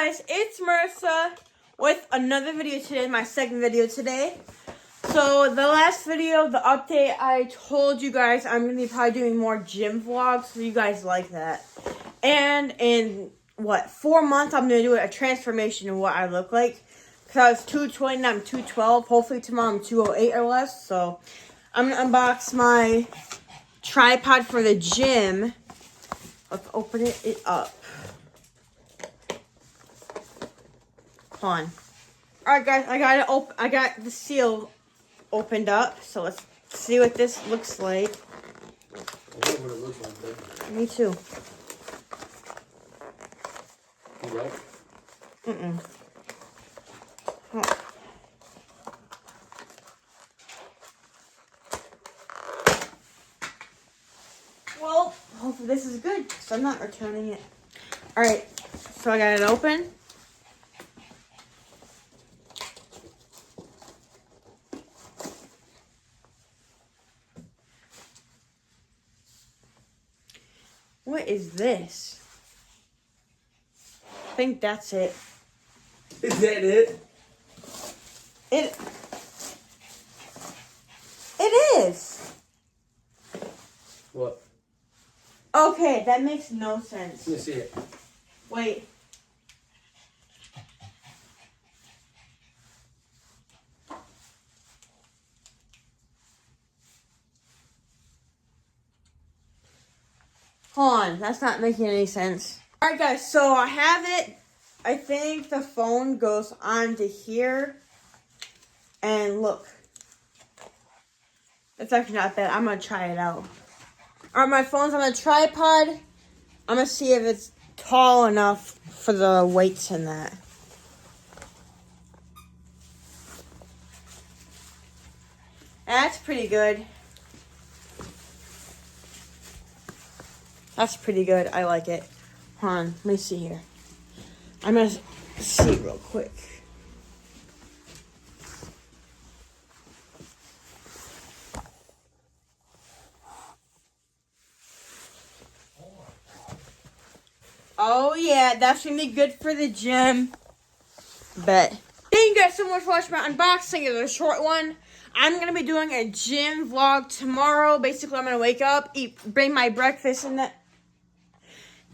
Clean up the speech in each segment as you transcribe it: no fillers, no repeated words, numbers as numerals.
guys, it's Marissa with another video today, my second video today. So the last video, the update, I told you guys I'm going to be probably doing more gym vlogs, so you guys like that. And in, 4 months, I'm going to do a transformation of what I look like. Because I was 220, now I'm 212. Hopefully tomorrow I'm 208 or less. So I'm going to unbox my tripod for the gym. Let's open it up. Hold on. Alright guys, I got the seal opened up, so let's see what this looks like. I wonder what it looks like there. Me too. You right? Oh. Well, hopefully this is good, because I'm not returning it. Alright, so I got it open. What is this? I think that's it. Is that it? It is. What? Okay, that makes no sense. Let me see it. Wait. Hold on, that's not making any sense. Alright guys, so I have it. I think the phone goes on to here. And look. It's actually not bad. I'm going to try it out. Alright, my phone's on a tripod. I'm going to see if it's tall enough for the weights in that. That's pretty good. That's pretty good. I like it. Hold on. Let me see here. I'm going to see real quick. Oh, yeah. That's going to be good for the gym. Bet. Thank you guys so much for watching my unboxing. It was a short one. I'm going to be doing a gym vlog tomorrow. Basically, I'm going to wake up, bring my breakfast in that.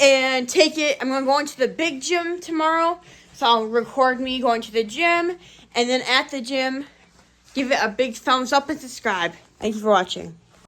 And take it. I'm going to go into the big gym tomorrow. So I'll record me going to the gym. And then at the gym, give it a big thumbs up and subscribe. Thank you for watching.